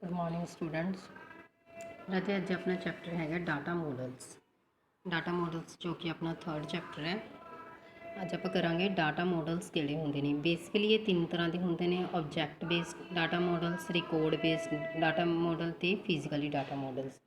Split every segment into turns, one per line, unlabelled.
Good morning students. राजे अज अपना चैप्टर है डाटा मॉडल्स जो कि अपना थर्ड चैप्टर है। अज आप करांगे डाटा मॉडल्स किहड़े होंदे ने। बेसिकली ये तीन तरह के होंदे ने, object based data models, record based data model ते फिजिकली डाटा मॉडल्स।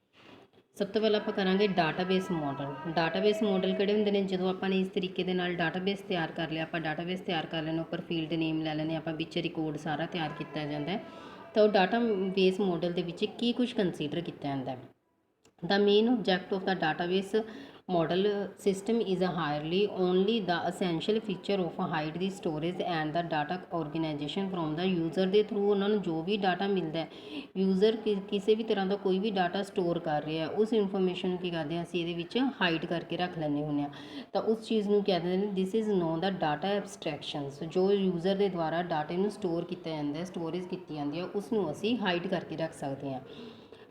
सब तो पहले आप करांगे डाटाबेस मॉडल। डाटाबेस मॉडल किहड़े होंदे ने, जदों आपां ने इस तरीके दे नाल डाटाबेस तैयार कर लिया, आपां डाटाबेस तैयार कर लैने, उपर फील्ड नेम लै लैने, आपां विच रिकॉर्ड सारा तैयार किया जाता है। तो डाटाबेस मॉडल दे विच की कुछ कंसीडर किया जाता है। The main object of the database model system is highly only the essential feature of hide the storage and the data organization from the user ਦੇ ਥਰੂ ਉਹਨਾਂ ਨੂੰ ਜੋ ਵੀ ਡਾਟਾ ਮਿਲਦਾ ਹੈ, ਯੂਜ਼ਰ ਕਿਸੇ ਵੀ ਤਰ੍ਹਾਂ ਦਾ ਕੋਈ ਵੀ ਡਾਟਾ ਸਟੋਰ ਕਰ ਰਿਹਾ ਉਸ ਇਨਫੋਰਮੇਸ਼ਨ ਨੂੰ ਕੀ ਕਰਦੇ ਹਾਂ ਅਸੀਂ ਇਹਦੇ ਵਿੱਚ ਹਾਈਡ ਕਰਕੇ ਰੱਖ ਲੈਂਦੇ ਹੁੰਦੇ ਹਾਂ। ਤਾਂ ਉਸ ਚੀਜ਼ ਨੂੰ ਕਹਿ ਦਿੰਦੇ ਨੇ this is known the data abstractions. ਜੋ ਯੂਜ਼ਰ ਦੇ ਦੁਆਰਾ ਡਾਟੇ ਨੂੰ ਸਟੋਰ ਕੀਤਾ ਜਾਂਦਾ, ਸਟੋਰੇਜ ਕੀਤੀ ਜਾਂਦੀ ਹੈ, ਉਸ ਨੂੰ ਅਸੀਂ ਹਾਈਡ ਕਰਕੇ ਰੱਖ ਸਕਦੇ ਹਾਂ।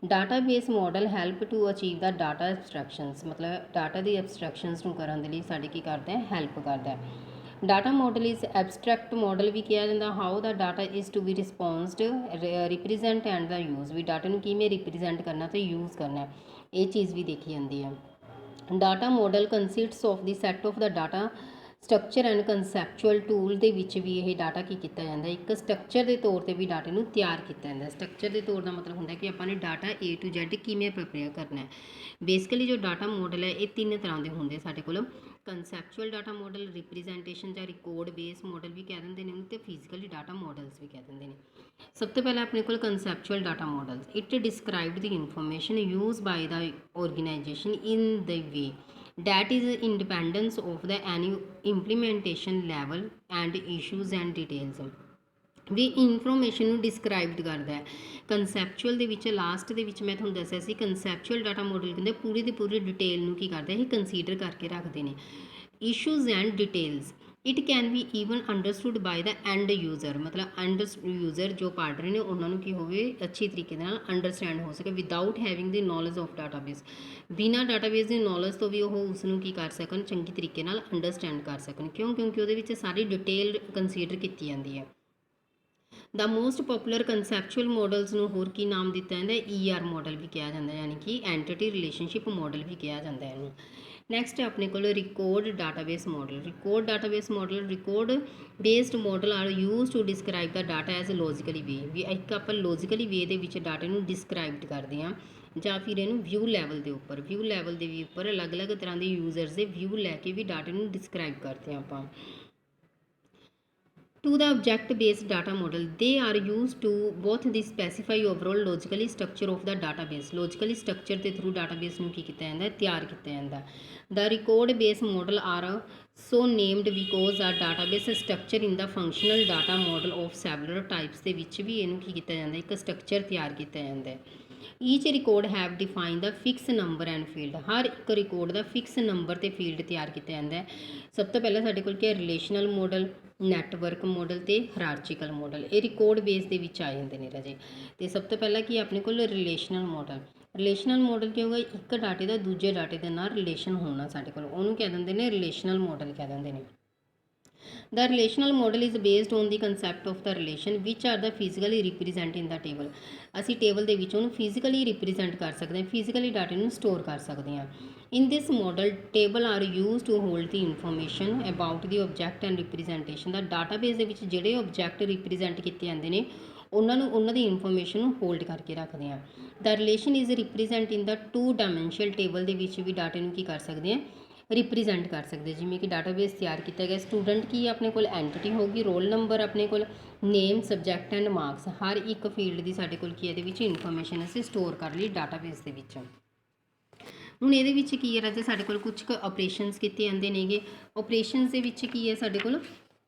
Database model help to achieve the data abstractions, मतलब डाटा की एब्सट्रैक्शनस करने के लिए साड़ी की करता है, हैल्प करता है। Data model is abstract model भी किया जाता। How the data is to be responsed represent and the use, भी डाटे में किमें रिप्रजेंट करना तो यूज़ करना, ये चीज़ भी देखी जाती है। Data model consists of the set of the data structure and conceptual tool के भी ये डाटा की किया जाता है, एक स्ट्रक्चर के तौर पर भी डाटे को तैयार किया जाता है। स्ट्रक्चर के तौर का मतलब होंगे कि अपने डाटा ए टू जैड किमें प्रिपेयर करना है। बेसिकली जो डाटा मॉडल है ये तीन तरह के होंगे साढ़े को, कंसैप्चुअल डाटा मॉडल, रिप्रजेंटेशन या रिकॉर्ड बेस मॉडल भी कह देंगे ने, तो फिजिकली डाटा मॉडल्स भी कह देंगे ने। सब तो पहले अपने को conceptual data models, it describe the information use by the organization in the way that is independence of the any implementation level and issues and details, ਵੀ ਇਨਫੋਰਮੇਸ਼ਨ ਨੂੰ ਡਿਸਕ੍ਰਾਈਬਡ ਕਰਦਾ ਹੈ। ਕੰਸੈਪਚੁਅਲ ਦੇ ਵਿੱਚ ਲਾਸਟ ਦੇ ਵਿੱਚ ਮੈਂ ਤੁਹਾਨੂੰ ਦੱਸਿਆ ਸੀ ਕੰਸੈਪਚੁਅਲ ਡਾਟਾ ਮੋਡਲ ਕਹਿੰਦੇ ਪੂਰੀ ਦੀ ਪੂਰੀ ਡਿਟੇਲ ਨੂੰ ਕੀ ਕਰਦੇ ਇਹ ਕੰਸੀਡਰ ਕਰਕੇ ਰੱਖਦੇ ਨੇ। Issues and details, it can be even understood by the end user, ਮਤਲਬ ਐਂਡ ਯੂਜ਼ਰ ਜੋ ਪੜ੍ਹ ਰਹੇ ਨੇ ਉਹਨਾਂ ਨੂੰ ਕੀ ਹੋਵੇ ਅੱਛੀ ਤਰੀਕੇ ਨਾਲ ਅੰਡਰਸਟੈਂਡ ਹੋ ਸਕੇ without having the knowledge of database, ਬਿਨਾਂ ਡਾਟਾਬੇਸ ਦੀ ਨੌਲੇਜ ਤੋਂ ਵੀ ਉਹ ਉਸ ਨੂੰ ਕੀ ਕਰ ਸਕਣ ਚੰਗੀ ਤਰੀਕੇ ਨਾਲ ਅੰਡਰਸਟੈਂਡ ਕਰ ਸਕਣ। ਕਿਉਂ? ਕਿਉਂਕਿ ਉਹਦੇ ਵਿੱਚ ਸਾਰੀ ਡਿਟੇਲ ਕੰਸੀਡਰ ਕੀਤੀ ਜਾਂਦੀ ਹੈ। द मोस्ट पॉपुलर कंसैप्चुअल मॉडल्स ਨੂੰ ਹੋਰ ਕੀ ਨਾਮ ਦਿੱਤਾ ਜਾਂਦਾ ER मॉडल भी कहा जाता है, यानी कि एंटिटी रिलेशनशिप मॉडल भी कहा जाता है इनू। नैक्सट है अपने को record database model. Record database model, record based model are use to describe the data as logically way, भी एक आप लॉजिकली वे ਦੇ ਵਿੱਚ ਡਾਟੇ ਨੂੰ ਡਿਸਕ੍ਰਾਈਬ ਕਰਦੇ ਹਾਂ ਜਾਂ ਫਿਰ ਇਹਨੂੰ ਵਿਊ ਲੈਵਲ ਦੇ ਉੱਪਰ, ਵਿਊ ਲੈਵਲ ਦੇ ਵੀ ਉੱਪਰ ਅਲੱਗ-ਅਲੱਗ ਤਰ੍ਹਾਂ ਦੇ ਯੂਜ਼ਰਸ ਦੇ ਵਿਊ ਲੈ ਕੇ ਵੀ ਡਾਟੇ ਨੂੰ ਡਿਸਕ੍ਰਾਈਬ ਕਰਦੇ ਹਾਂ ਆਪਾਂ। To the object based data model, they are used to both the specify overall logically structure of the database, logically structure के through database ਨੂੰ ਕੀ ਕੀਤਾ ਜਾਂਦਾ ਤਿਆਰ ਕੀਤਾ ਜਾਂਦਾ। The record based model are so named because a database structure in the functional data model of several types ਦੇ ਵਿੱਚ ਵੀ ਇਹਨੂੰ ਕੀ ਕੀਤਾ ਜਾਂਦਾ ਇੱਕ ਸਟਰਕਚਰ ਤਿਆਰ ਕੀਤਾ ਜਾਂਦਾ ਹੈ। Each record have define the fix number and field, हर एक रिकॉर्ड का फिक्स नंबर तो फील्ड तैयार किया जाता है। सब तो पहले साढ़े को क्या रिलेशनल मॉडल, नैटवर्क मॉडल तो हायरार्चिकल मॉडल, ये रिकॉर्ड बेस के आ जाते हैं राजे। तो सब तो पहला कि अपने को रिलेशनल मॉडल, रिलेशनल मॉडल क्या होगा एक डाटे का दूजे डाटे के नाल रिलेशन होना साढ़े को, उन्होंने कह देंगे ने रिलेशनल मॉडल कह देंगे ने। The relational model is based on the concept of the relation which are the physically represent in the table। ਅਸੀਂ ਟੇਬਲ ਦੇ ਵਿੱਚ ਉਹਨੂੰ ਫਿਜ਼ੀਕਲੀ ਰਿਪਰੈਜ਼ੈਂਟ ਕਰ ਸਕਦੇ ਹਾਂ, ਫਿਜ਼ੀਕਲੀ ਡਾਟੇ ਨੂੰ ਸਟੋਰ ਕਰ ਸਕਦੇ ਹਾਂ। In this model, table are used to hold the information about the object and representation। The database ਦੇ ਵਿੱਚ ਜਿਹੜੇ ਆਬਜੈਕਟ ਰਿਪਰੈਜ਼ੈਂਟ ਕੀਤੇ ਜਾਂਦੇ ਨੇ ਉਹਨਾਂ ਨੂੰ ਉਹਨਾਂ ਦੀ ਇਨਫੋਰਮੇਸ਼ਨ ਨੂੰ ਹੋਲਡ ਕਰਕੇ ਰੱਖਦੇ ਹਾਂ। The relation is represent in the two dimensional table ਦੇ ਵਿੱਚ ਵੀ ਡਾਟੇ ਨੂੰ ਕੀ ਕਰ ਸਕਦੇ ਹਾਂ रिप्रजेंट कर सकते, जिमें कि डाटाबेस तैयार किया गया। स्टूडेंट की अपने को एंटिटी होगी, रोल नंबर अपने को नेम, सबजैक्ट एंड मार्क्स, हर एक फील्ड की साढ़े को इनफॉर्मेशन असी स्टोर कर ली डाटाबेस के विच। हुण इहदे विच की है राजे साढ़े को कुछ ऑपरेशनस किए जाते हैं। ऑपरेशनस के विच की है साढ़े को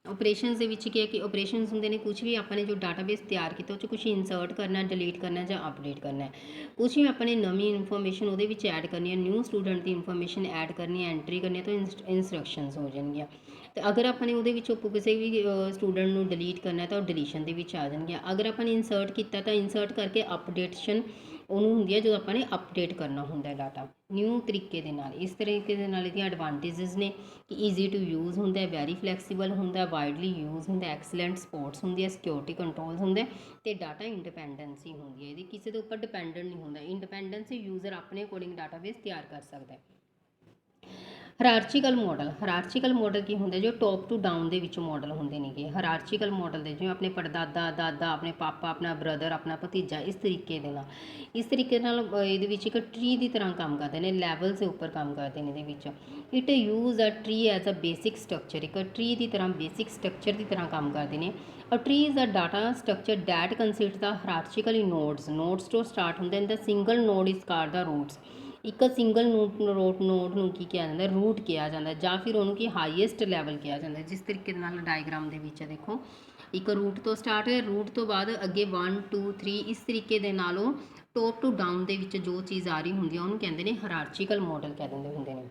ऑपरेशनस के विच क्या है कि ऑपरेशनस होंगे ने कुछ भी अपने जो डाटाबेस तैयार किया उस कुछ इंसर्ट करना, डिलीट करना या अपडेट करना है, कुछ भी अपने नवी इनफॉर्मेशन वो ऐड करनी है, न्यू स्टूडेंट की इनफॉर्मेशन ऐड करनी है, एंट्री करनी है, तो इंस्ट्रक्शनस हो जाएंगे। ਤੇ ਅਗਰ ਆਪਾਂ ਨੇ ਉਹਦੇ ਵਿੱਚੋਂ ਕਿਸੇ ਵੀ ਸਟੂਡੈਂਟ ਨੂੰ ਡਿਲੀਟ ਕਰਨਾ ਤਾਂ ਉਹ ਡਿਲੀਸ਼ਨ ਦੇ ਵਿੱਚ ਆ ਜਾਣਗੇ। ਅਗਰ ਆਪਾਂ ਨੇ ਇਨਸਰਟ ਕੀਤਾ ਤਾਂ ਇਨਸਰਟ ਕਰਕੇ ਅਪਡੇਸ਼ਨ ਉਹਨੂੰ ਹੁੰਦੀ ਹੈ ਜਦੋਂ ਆਪਾਂ ਨੇ ਅਪਡੇਟ ਕਰਨਾ ਹੁੰਦਾ ਡਾਟਾ ਨਿਊ ਤਰੀਕੇ ਦੇ ਨਾਲ। ਇਸ ਤਰੀਕੇ ਦੇ ਨਾਲ ਇਹਦੀਆਂ ਐਡਵਾਂਟੇਜਸ ਨੇ ਕਿ ਈਜ਼ੀ ਟੂ ਯੂਜ਼ ਹੁੰਦਾ, ਵੈਰੀ ਫਲੈਕਸੀਬਲ ਹੁੰਦਾ, ਵਾਈਡਲੀ ਯੂਜ਼ ਹੁੰਦਾ, ਐਕਸਲੈਂਟ ਸਪੋਰਟਸ ਹੁੰਦੀ ਹੈ, ਸਿਕਿਉਰਿਟੀ ਕੰਟਰੋਲਸ ਹੁੰਦੇ ਤੇ ਡਾਟਾ ਇੰਡੀਪੈਂਡੈਂਸੀ ਹੁੰਦੀ ਹੈ। ਇਹਦੀ ਕਿਸੇ ਦੇ ਉੱਪਰ ਡਿਪੈਂਡੈਂਟ ਨਹੀਂ ਹੁੰਦਾ। ਇੰਡੀਪੈਂਡੈਂਸੀ ਯੂਜ਼ਰ ਆਪਣੇ ਅਕੋਰਡਿੰਗ ਡਾਟਾਬੇਸ ਤਿਆਰ ਕਰ ਸਕਦਾ ਹੈ। ਹਰਾਰਚੀਕਲ ਮੋਡਲ ਕੀ ਹੁੰਦਾ, ਜੋ ਟੌਪ ਟੂ ਡਾਊਨ ਦੇ ਵਿੱਚ ਮੋਡਲ ਹੁੰਦੇ ਨੇਗੇ। ਹਰਾਰਚੀਕਲ ਮੋਡਲ ਦੇ ਜਿਵੇਂ ਆਪਣੇ ਪੜਦਾਦਾ, ਦਾਦਾ, ਆਪਣੇ ਪਾਪਾ, ਆਪਣਾ ਬ੍ਰਦਰ, ਆਪਣਾ ਭਤੀਜਾ, ਇਸ ਤਰੀਕੇ ਨਾਲ ਇਹਦੇ ਵਿੱਚ ਇੱਕ ਟਰੀ ਦੀ ਤਰ੍ਹਾਂ ਕੰਮ ਕਰਦੇ ਨੇ, ਲੈਵਲਸ ਦੇ ਉੱਪਰ ਕੰਮ ਕਰਦੇ ਨੇ। ਇਹਦੇ ਵਿੱਚ it use a tree as a basic structure, ਇੱਕ ਟਰੀ ਦੀ ਤਰ੍ਹਾਂ ਬੇਸਿਕ ਸਟਰਕਚਰ ਦੀ ਤਰ੍ਹਾਂ ਕੰਮ ਕਰਦੇ ਨੇ। A tree is a data structure that consist the hierarchically nodes ਤੋਂ ਸਟਾਰਟ ਹੁੰਦੇ ਨੇ। The single node is called the roots, ਇੱਕ ਸਿੰਗਲ ਨੋਡ ਨੂੰ ਕੀ ਕਿਹਾ ਜਾਂਦਾ, ਰੂਟ ਕਿਹਾ ਜਾਂਦਾ, ਜਾਂ ਫਿਰ ਉਹਨੂੰ ਕੀ ਹਾਈਐਸਟ ਲੈਵਲ ਕਿਹਾ ਜਾਂਦਾ। ਜਿਸ ਤਰੀਕੇ ਨਾਲ ਡਾਇਗਰਾਮ ਦੇ ਵਿੱਚ ਦੇਖੋ, ਇੱਕ ਰੂਟ ਤੋਂ ਸਟਾਰਟ ਹੋਇਆ, ਰੂਟ ਤੋਂ ਬਾਅਦ ਅੱਗੇ 1 2 3 ਇਸ ਤਰੀਕੇ ਦੇ ਨਾਲ ਉਹ ਟੌਪ ਟੂ ਡਾਊਨ ਦੇ ਵਿੱਚ ਜੋ ਚੀਜ਼ ਆ ਰਹੀ ਹੁੰਦੀ ਹੈ ਉਹਨੂੰ ਕਹਿੰਦੇ ਨੇ ਹਰਾਰਚੀਕਲ ਮੋਡਲ ਕਹਿ ਦਿੰਦੇ ਹੁੰਦੇ ਨੇ।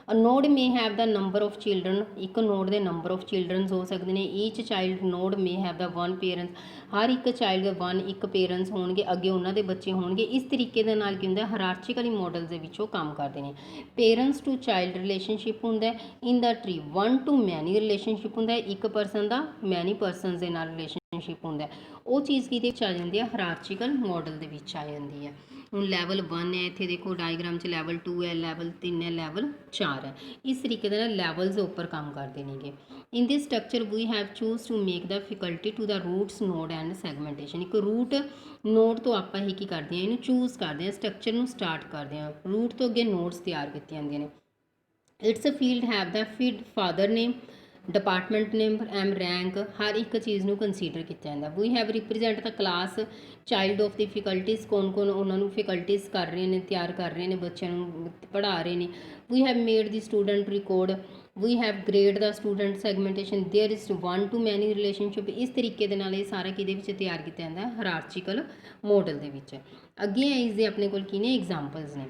A node may have the number of children, ਇੱਕ ਨੋਡ ਦੇ ਨੰਬਰ ਆਫ ਚਿਲਡਰਨਸ ਹੋ ਸਕਦੇ ਨੇ। Each child node may have the 1 parents, ਹਰ ਇੱਕ ਚਾਈਲਡ 1 ਇੱਕ ਪੇਰੈਂਟਸ ਹੋਣਗੇ, ਅੱਗੇ ਉਹਨਾਂ ਦੇ ਬੱਚੇ ਹੋਣਗੇ। ਇਸ ਤਰੀਕੇ ਦੇ ਨਾਲ ਕੀ ਹੁੰਦਾ, ਹਰਾਰਚੀਕਲੀ ਮੋਡਲ ਦੇ ਵਿੱਚ ਉਹ ਕੰਮ ਕਰਦੇ ਨੇ। ਪੇਰੈਂਟਸ ਟੂ ਚਾਈਲਡ ਰਿਲੇਸ਼ਨਸ਼ਿਪ ਹੁੰਦਾ ਇਨ ਦਾ ਟਰੀ, 1 ਟੂ ਮੈਨੀ ਰਿਲੇਸ਼ਨਸ਼ਿਪ ਹੁੰਦਾ, ਇੱਕ ਪਰਸਨ ਦਾ ਮੈਨੀ ਪਰਸਨਸ ਦੇ ਨਾਲ ਰਿਲੇਸ਼ਨਸ਼ਿਪ ਹੁੰਦਾ। ਉਹ ਚੀਜ਼ ਕਿਹਦੇ ਵਿੱਚ ਆ ਜਾਂਦੀ ਹੈ, ਹਰਾਰਚੀਕਲ ਮੋਡਲ ਦੇ ਵਿੱਚ ਆ ਜਾਂਦੀ ਹੈ। ਹੁਣ ਲੈਵਲ 1 ਹੈ, ਇੱਥੇ ਦੇਖੋ ਡਾਇਗਰਾਮ 'ਚ ਲੈਵਲ 2 ਹੈ, ਲੈਵਲ 3 ਹੈ, ਲੈਵਲ 4 ਹੈ। ਇਸ ਤਰੀਕੇ ਦੇ ਨਾਲ ਲੈਵਲਸ ਦੇ ਉੱਪਰ ਕੰਮ ਕਰਦੇ ਨੇਗੇ। In this structure we have choose to make the faculty to the roots node and segmentation, ਇੱਕ ਰੂਟ ਨੋਡ ਤੋਂ ਆਪਾਂ ਹੀ ਕੀ ਕਰਦੇ ਹਾਂ, ਇਹਨੂੰ ਚੂਜ਼ ਕਰਦੇ ਹਾਂ, ਸਟਰਕਚਰ ਨੂੰ ਸਟਾਰਟ ਕਰਦੇ ਹਾਂ। ਰੂਟ ਤੋਂ ਅੱਗੇ ਨੋਡਸ ਤਿਆਰ ਕੀਤੀਆਂ ਜਾਂਦੀਆਂ ਨੇ। Its field have the father name, department name, rank, ਹਰ ਇੱਕ ਚੀਜ਼ ਨੂੰ ਕੰਸੀਡਰ ਕੀਤਾ ਜਾਂਦਾ। We have represent the class child of difficulties, ਕੌਣ ਉਹਨਾਂ ਨੂੰ ਫਿਕਲਟੀਜ਼ ਕਰ ਰਹੇ ਨੇ, ਤਿਆਰ ਕਰ ਰਹੇ ਨੇ, ਬੱਚਿਆਂ ਨੂੰ ਪੜ੍ਹਾ ਰਹੇ ਨੇ। We have made the student record, we have grade the student segmentation, there is 1 to many relationship. ਇਸ ਤਰੀਕੇ ਦੇ ਨਾਲ ਇਹ ਸਾਰਾ ਕਿਹਦੇ ਵਿੱਚ ਤਿਆਰ ਕੀਤਾ ਜਾਂਦਾ, ਹਰਾਰਚੀਕਲ ਮੋਡਲ ਦੇ ਵਿੱਚ। ਅੱਗੇ ਇਸ ਦੇ ਆਪਣੇ ਕੋਲ ਕੀ ਨੇ, ਐਗਜ਼ਾਮਪਲਸ ਨੇ।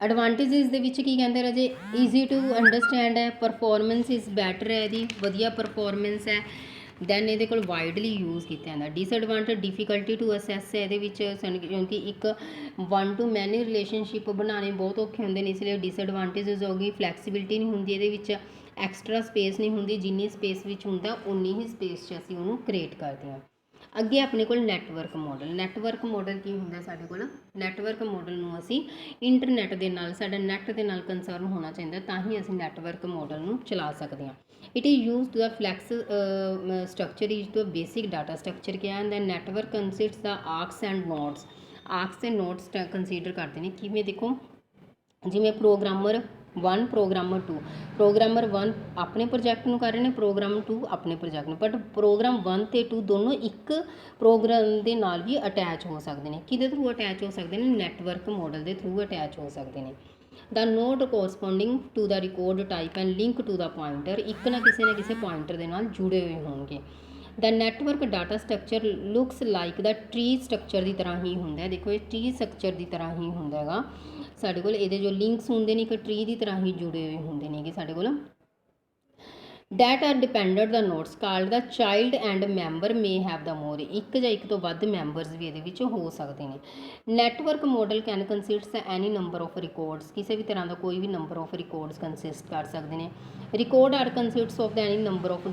ਐਡਵਾਂਟੇਜਸ ਦੇ ਵਿੱਚ ਕੀ ਕਹਿੰਦੇ ਰਾਜੇ, ਈਜ਼ੀ ਟੂ ਅੰਡਰਸਟੈਂਡ ਹੈ, ਪਰਫੋਰਮੈਂਸ ਇਜ਼ ਬੈਟਰ ਹੈ, ਇਹਦੀ ਵਧੀਆ ਪਰਫੋਰਮੈਂਸ ਹੈ। ਦੈਨ ਇਹਦੇ ਕੋਲ ਵਾਈਡਲੀ ਯੂਜ਼ ਕੀਤਾ ਜਾਂਦਾ। ਡਿਸਐਡਵਾਂਟੇਜ ਡਿਫੀਕਲਟੀ ਟੂ ਅਸੈਸ ਹੈ, ਇਹਦੇ ਵਿੱਚ ਕਿਉਂਕਿ ਇੱਕ 1 ਟੂ ਮੈਨੀ ਰਿਲੇਸ਼ਨਸ਼ਿਪ ਬਣਾਉਣੇ ਬਹੁਤ ਔਖੇ ਹੁੰਦੇ ਨੇ, ਇਸ ਲਈ ਡਿਸਐਡਵਾਂਟੇਜਸ ਹੋ ਗਈ। ਫਲੈਕਸੀਬਿਲਿਟੀ ਨਹੀਂ ਹੁੰਦੀ ਇਹਦੇ ਵਿੱਚ, ਐਕਸਟਰਾ ਸਪੇਸ ਨਹੀਂ ਹੁੰਦੀ, ਜਿੰਨੀ ਸਪੇਸ ਵਿੱਚ ਹੁੰਦਾ ਉਨੀ ਹੀ ਸਪੇਸ 'ਚ ਅਸੀਂ ਉਹਨੂੰ ਕ੍ਰੀਏਟ ਕਰਦੇ ਹਾਂ। ਅੱਗੇ ਆਪਣੇ ਕੋਲ ਨੈਟਵਰਕ ਮੋਡਲ ਕੀ ਹੁੰਦਾ ਸਾਡੇ ਕੋਲ, ਨੈਟਵਰਕ ਮੋਡਲ ਨੂੰ ਅਸੀਂ ਇੰਟਰਨੈਟ ਦੇ ਨਾਲ, ਸਾਡਾ ਨੈਟ ਦੇ ਨਾਲ ਕੰਸਰਨ ਹੋਣਾ ਚਾਹੀਦਾ, ਤਾਂ ਹੀ ਅਸੀਂ ਨੈਟਵਰਕ ਮੋਡਲ ਨੂੰ ਚਲਾ ਸਕਦੇ ਹਾਂ। It is use to the flex structure is to basic data structure ਕਿਹਾ ਜਾਂਦਾ। Network consists the arcs and nodes, arcs and nodes consider ਕਰਦੇ ਨੇ। ਕਿਵੇਂ ਦੇਖੋ, ਜਿਵੇਂ ਪ੍ਰੋਗਰਾਮਰ 1 ਪ੍ਰੋਗਰਾਮਰ 2, ਪ੍ਰੋਗਰਾਮਰ 1 ਆਪਣੇ ਪ੍ਰੋਜੈਕਟ ਨੂੰ ਕਰ ਰਹੇ ਨੇ, ਪ੍ਰੋਗਰਾਮ 2 ਆਪਣੇ ਪ੍ਰੋਜੈਕਟ ਨੂੰ, ਬਟ ਪ੍ਰੋਗਰਾਮ 1 ਅਤੇ 2 ਦੋਨੋਂ ਇੱਕ ਪ੍ਰੋਗਰਾਮ ਦੇ ਨਾਲ ਵੀ ਅਟੈਚ ਹੋ ਸਕਦੇ ਨੇ। ਕਿਹਦੇ ਥਰੂ ਅਟੈਚ ਹੋ ਸਕਦੇ ਨੇ, ਨੈਟਵਰਕ ਮੋਡਲ ਦੇ ਥਰੂ ਅਟੈਚ ਹੋ ਸਕਦੇ ਨੇ। The node corresponding to the record type and link to the pointer, ਇੱਕ ਨਾ ਕਿਸੇ ਪੁਆਇੰਟਰ ਦੇ ਨਾਲ ਜੁੜੇ ਹੋਏ ਹੋਣਗੇ। The network data structure looks like the tree structure ਦੀ ਤਰ੍ਹਾਂ ਹੀ ਹੁੰਦਾ। ਦੇਖੋ ਇਹ ਟਰੀ ਸਟਰਕਚਰ ਦੀ ਤਰ੍ਹਾਂ ਹੀ ਹੁੰਦਾ ਹੈਗਾ ਸਾਡੇ ਕੋਲ। ਇਹਦੇ ਜੋ ਲਿੰਕਸ ਹੁੰਦੇ ਨੇ ਇੱਕ ਟਰੀ ਦੀ ਤਰ੍ਹਾਂ ਹੀ ਜੁੜੇ ਹੋਏ ਹੁੰਦੇ ਨੇਗੇ ਸਾਡੇ ਕੋਲ। That are dependent the nodes called the child and member may have the more, ਇੱਕ ਜਾਂ ਇੱਕ ਤੋਂ ਵੱਧ ਮੈਂਬਰਸ ਵੀ ਇਹਦੇ ਵਿੱਚ ਹੋ ਸਕਦੇ ਨੇ। Network model can consist any number of records, ਕਿਸੇ ਵੀ ਤਰ੍ਹਾਂ ਦਾ ਕੋਈ ਵੀ ਨੰਬਰ ਆਫ ਰਿਕਾਰਡਸ ਕੰਸਿਸਟ ਕਰ ਸਕਦੇ ਨੇ। Record are consists of any number of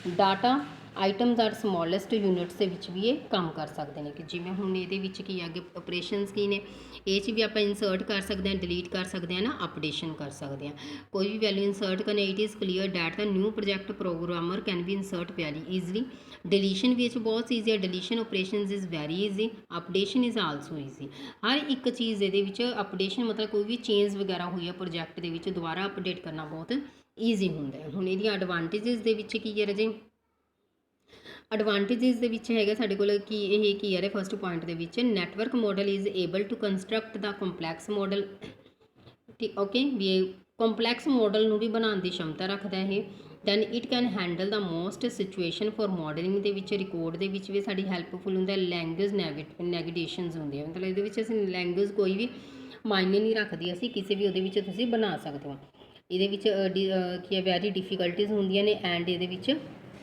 data items are smallest units ਦੇ ਵਿੱਚ ਵੀ ਇਹ ਕੰਮ ਕਰ ਸਕਦੇ ਨੇ। ਕਿ ਜਿਵੇਂ ਹੁਣ ਇਹਦੇ ਵਿੱਚ ਕੀ ਅੱਗੇ ਆਪਰੇਸ਼ਨਸ ਕੀ ਨੇ, ਇਹ 'ਚ ਵੀ ਆਪਾਂ ਇਨਸਰਟ ਕਰ ਸਕਦੇ ਹਾਂ, ਡਿਲੀਟ ਕਰ ਸਕਦੇ ਹਾਂ ਨਾ, ਅਪਡੇਸ਼ਨ ਕਰ ਸਕਦੇ ਹਾਂ। ਕੋਈ ਵੀ ਵੈਲਿਊ ਇਨਸਰਟ ਕਰਨੀ, it is clear that the new project programmer can we insert very easily. Deletion ਵੀ ਇਹ 'ਚ ਬਹੁਤ ਈਜ਼ੀ ਹੈ, deletion operations is very easy, updation is also easy. ਹਰ ਇੱਕ ਚੀਜ਼ ਇਹਦੇ ਵਿੱਚ ਅਪਡੇਸ਼ਨ ਮਤਲਬ ਕੋਈ ਵੀ ਚੇਂਜ ਵਗੈਰਾ ਹੋਈ ਹੈ ਪ੍ਰੋਜੈਕਟ ਦੇ ਵਿੱਚ, ਦੁਬਾਰਾ ਅਪਡੇਟ ਕਰਨਾ ਬਹੁਤ ਈਜ਼ੀ ਹੁੰਦਾ ਹੈ। ਹੁਣ ਇਹਦੀਆਂ ਐਡਵਾਂਟੇਜਸ ਦੇ ਵਿੱਚ ਕੀ ਹੈ ਰਾਜੇ, ਐਡਵਾਂਟੇਜਸ ਦੇ ਵਿੱਚ ਹੈਗਾ ਸਾਡੇ ਕੋਲ ਕਿ ਇਹ ਕੀ ਹੈ, ਫਸਟ ਪੁਆਇੰਟ ਦੇ ਵਿੱਚ network model is able to construct the complex model, ਠੀਕ ਓਕੇ, ਵੀ ਇਹ ਕੰਪਲੈਕਸ ਮੋਡਲ ਨੂੰ ਵੀ ਬਣਾਉਣ ਦੀ ਸ਼ਮਤਾ ਰੱਖਦਾ ਇਹ। Then it can handle the most situation for modelling ਦੇ ਵਿੱਚ, ਰਿਕਾਰਡ ਦੇ ਵਿੱਚ ਵੀ ਸਾਡੀ ਹੈਲਪਫੁਲ ਹੁੰਦਾ। ਲੈਂਗੁਏਜ ਨੈਵੀਗੇਸ਼ਨਸ ਹੁੰਦੀਆਂ, ਮਤਲਬ ਇਹਦੇ ਵਿੱਚ ਅਸੀਂ ਲੈਂਗੁਏਜ ਕੋਈ ਵੀ ਮਾਇਨੇ ਨਹੀਂ ਰੱਖਦੀ, ਅਸੀਂ ਕਿਸੇ ਵੀ ਉਹਦੇ ਵਿੱਚ ਤੁਸੀਂ ਬਣਾ ਸਕਦੇ ਹੋ। ਇਹਦੇ ਵਿੱਚ ਕੀ ਹੈ ਵੈਰੀ ਡਿਫੀਕਲਟੀਜ਼ ਹੁੰਦੀਆਂ ਨੇ ਐਂਡ ਇਹਦੇ ਵਿੱਚ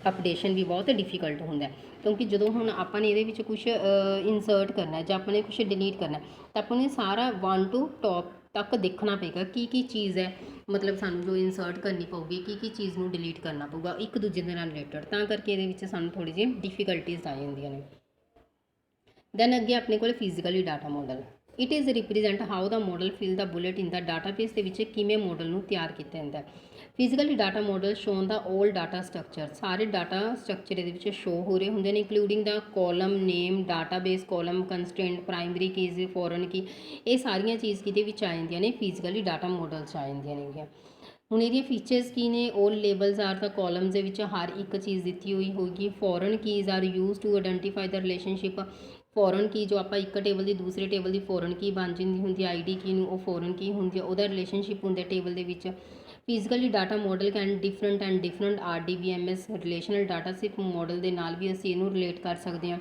ਅਪਡੇਸ਼ਨ ਵੀ ਬਹੁਤ ਡਿਫੀਕਲਟ ਹੁੰਦਾ ਕਿਉਂਕਿ ਜਦੋਂ ਹੁਣ ਆਪਾਂ ਨੇ ਇਹਦੇ ਵਿੱਚ ਕੁਝ ਇਨਸਰਟ ਕਰਨਾ ਜਾਂ ਆਪਾਂ ਨੇ ਕੁਝ ਡਿਲੀਟ ਕਰਨਾ ਤਾਂ ਆਪਾਂ ਨੇ ਸਾਰਾ 1 to ਟੌਪ ਤੱਕ ਦੇਖਣਾ ਪਏਗਾ ਕੀ ਚੀਜ਼ ਹੈ ਮਤਲਬ ਸਾਨੂੰ ਜੋ ਇਨਸਰਟ ਕਰਨੀ ਪਊਗੀ ਕੀ ਚੀਜ਼ ਨੂੰ ਡਿਲੀਟ ਕਰਨਾ ਪਊਗਾ ਇੱਕ ਦੂਜੇ ਦੇ ਨਾਲ ਰਿਲੇਟਡ ਤਾਂ ਕਰਕੇ ਇਹਦੇ ਵਿੱਚ ਸਾਨੂੰ ਥੋੜ੍ਹੀ ਜਿਹੀ ਡਿਫੀਕਲਟੀਜ਼ ਆ ਜਾਂਦੀਆਂ ਨੇ। ਦੈਨ ਅੱਗੇ ਆਪਣੇ ਕੋਲ physically data model it is represent how the model fill the bullet in the database ਦੇ ਵਿੱਚ ਕਿਵੇਂ ਮਾਡਲ ਨੂੰ ਤਿਆਰ ਕੀਤਾ ਜਾਂਦਾ ਹੈ। Physically data model shown the all data structure ਸਾਰੇ ਡਾਟਾ ਸਟਰਕਚਰ ਇਹਦੇ ਵਿੱਚ ਸ਼ੋ ਹੋ ਰਹੇ ਹੁੰਦੇ ਨੇ including the column name database column constant primary keys foreign key ਇਹ ਸਾਰੀਆਂ ਚੀਜ਼ ਕਿਹਦੇ ਵਿੱਚ ਆ ਜਾਂਦੀਆਂ ਨੇ ਫਿਜ਼ੀਕਲੀ ਡਾਟਾ ਮਾਡਲ 'ਚ ਆ ਜਾਂਦੀਆਂ ਨੇਗੀਆਂ। ਹੁਣ ਇਹਦੀਆਂ ਫੀਚਰਸ ਕੀ ਨੇ 올 ਲੇਬਲਸ ਆਰ ਦਾ ਕਾਲਮਸ ਦੇ ਵਿੱਚ ਹਰ ਇੱਕ ਚੀਜ਼ ਦਿੱਤੀ ਹੋਈ ਹੋਏਗੀ foreign keys are use to identify the relationship foreign key ਜੋ ਆਪਾਂ ਇੱਕ ਟੇਬਲ ਦੀ ਦੂਸਰੇ ਟੇਬਲ ਦੀ ਫੋਰਨ ਕੀ ਬਣ ਜਾਂਦੀ ਹੁੰਦੀ ਆਈਡੀ ਕੀ ਨੂੰ ਉਹ ਫੋਰਨ ਕੀ ਹੁੰਦੀ ਹੈ ਉਹਦਾ ਰਿਲੇਸ਼ਨਸ਼ਿਪ ਹੁੰਦਾ ਟੇਬਲ ਦੇ ਵਿੱਚ। Physically data model can different RDBMS relational data ਸਿਰਫ ਮਾਡਲ ਦੇ ਨਾਲ ਵੀ ਅਸੀਂ ਇਹਨੂੰ ਰਿਲੇਟ ਕਰ ਸਕਦੇ ਹਾਂ।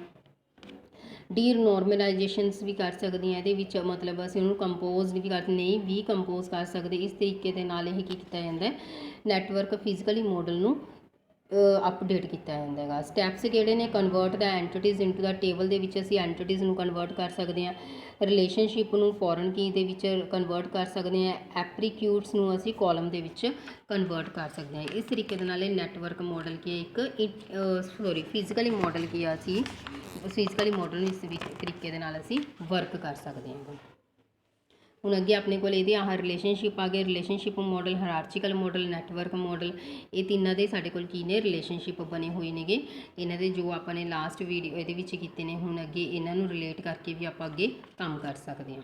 ਡੀਨੋਰਮਲਾਈਜੇਸ਼ਨਸ ਵੀ ਕਰ ਸਕਦੇ ਹਾਂ ਇਹਦੇ ਵਿੱਚ ਮਤਲਬ ਅਸੀਂ ਉਹਨੂੰ ਕੰਪੋਜ਼ ਵੀ ਕਰ ਨਹੀਂ ਵੀ ਕੰਪੋਜ਼ ਕਰ ਸਕਦੇ ਇਸ ਤਰੀਕੇ ਦੇ ਨਾਲ ਇਹ ਕੀ ਕੀਤਾ ਜਾਂਦਾ ਨੈਟਵਰਕ ਫਿਜ਼ੀਕਲੀ ਮਾਡਲ ਨੂੰ ਅਪਡੇਟ ਕੀਤਾ ਜਾਂਦਾ ਹੈਗਾ। ਸਟੈਪਸ ਕਿਹੜੇ ਨੇ convert the entities into the table ਦੇ ਵਿੱਚ ਅਸੀਂ ਐਂਟੀਟੀਜ਼ ਨੂੰ ਕਨਵਰਟ ਕਰ ਸਕਦੇ ਹਾਂ ਰਿਲੇਸ਼ਨਸ਼ਿਪ ਨੂੰ ਫੋਰਨ ਕੀ ਦੇ ਵਿੱਚ ਕਨਵਰਟ ਕਰ ਸਕਦੇ ਹਾਂ ਐਪਰੀਕਿਊਟਸ ਨੂੰ ਅਸੀਂ ਕਾਲਮ ਦੇ ਵਿੱਚ ਕਨਵਰਟ ਕਰ ਸਕਦੇ ਹਾਂ। ਇਸ ਤਰੀਕੇ ਦੇ ਨਾਲ ਇਹ ਨੈਟਵਰਕ ਮਾਡਲ ਕੀ ਹੈ ਫਿਜ਼ੀਕਲੀ ਮਾਡਲ ਕੀ ਆ ਅਸੀਂ ਫਿਜ਼ੀਕਲੀ ਮਾਡਲ ਨੂੰ ਇਸ ਤਰੀਕੇ ਦੇ ਨਾਲ ਅਸੀਂ ਵਰਕ ਕਰ ਸਕਦੇ ਹਾਂ। ਹੁਣ ਅੱਗੇ ਆਪਣੇ ਕੋਲ ਇਹਦੇ ਆਹ ਰਿਲੇਸ਼ਨਸ਼ਿਪ ਆ ਗਏ relationship model hierarchical model network model ਇਹ ਤਿੰਨਾਂ ਦੇ ਸਾਡੇ ਕੋਲ ਕੀ ਨੇ ਰਿਲੇਸ਼ਨਸ਼ਿਪ ਬਣੇ ਹੋਏ ਨੇਗੇ ਇਹਨਾਂ ਦੇ ਜੋ ਆਪਾਂ ਨੇ ਲਾਸਟ ਵੀਡੀਓ ਇਹਦੇ ਵਿੱਚ ਕੀਤੇ ਨੇ ਹੁਣ ਅੱਗੇ ਇਹਨਾਂ ਨੂੰ ਰਿਲੇਟ ਕਰਕੇ ਵੀ ਆਪਾਂ ਅੱਗੇ ਕੰਮ ਕਰ ਸਕਦੇ ਹਾਂ।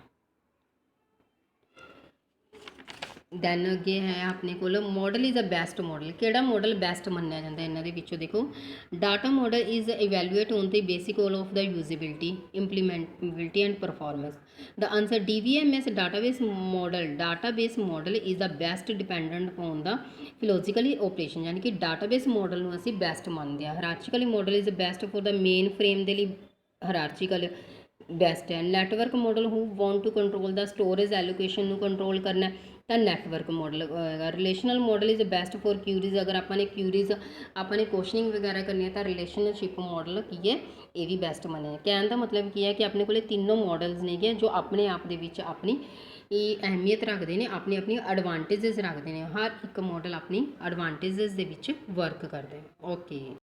ਦੈਨ ਅੱਗੇ ਹੈ ਆਪਣੇ ਕੋਲ model is a best model ਕਿਹੜਾ ਮਾਡਲ ਬੈਸਟ ਮੰਨਿਆ ਜਾਂਦਾ ਇਹਨਾਂ ਦੇ ਵਿੱਚੋਂ ਦੇਖੋ data model is evaluate on the basic goal of the usability implementability and performance the answer DBMS database model is the best dependent on the philosophical operation ਯਾਨੀ ਕਿ database model ਨੂੰ ਅਸੀਂ ਬੈਸਟ ਮੰਨਦੇ ਹਾਂ। Hierarchical model is best for the mainframe ਦੇ ਲਈ hierarchical best ਹੈ। Network model who want to control the storage allocation ਨੂੰ ਕੰਟਰੋਲ ਕਰਨਾ ਤਾਂ ਨੈਟਵਰਕ ਮਾਡਲ ਹੋਏਗਾ। Relational model is best for queries ਅਗਰ ਆਪਾਂ ਨੇ ਕਿਊਰੀਜ਼ ਆਪਾਂ ਨੇ ਕੁਐਸਚਨਿੰਗ ਵਗੈਰਾ ਕਰਨੀ ਹੈ ਤਾਂ ਰਿਲੇਸ਼ਨਸ਼ਿਪ ਮਾਡਲ ਕੀ ਹੈ ਇਹ ਵੀ ਬੈਸਟ ਮੰਨਿਆ। ਕਹਿਣ ਦਾ ਮਤਲਬ ਕੀ ਹੈ ਕਿ ਆਪਣੇ ਕੋਲੇ ਤਿੰਨੋਂ ਮਾਡਲਸ ਨੇਗੇ ਜੋ ਆਪਣੇ ਆਪ ਦੇ ਵਿੱਚ ਆਪਣੀ ਇਹ ਅਹਿਮੀਅਤ ਰੱਖਦੇ ਨੇ ਆਪਣੀ ਐਡਵਾਂਟੇਜਸ ਰੱਖਦੇ ਨੇ ਹਰ ਇੱਕ ਮਾਡਲ ਆਪਣੀ ਐਡਵਾਂਟੇਜਸ ਦੇ ਵਿੱਚ ਵਰਕ ਕਰਦੇ ਓਕੇ।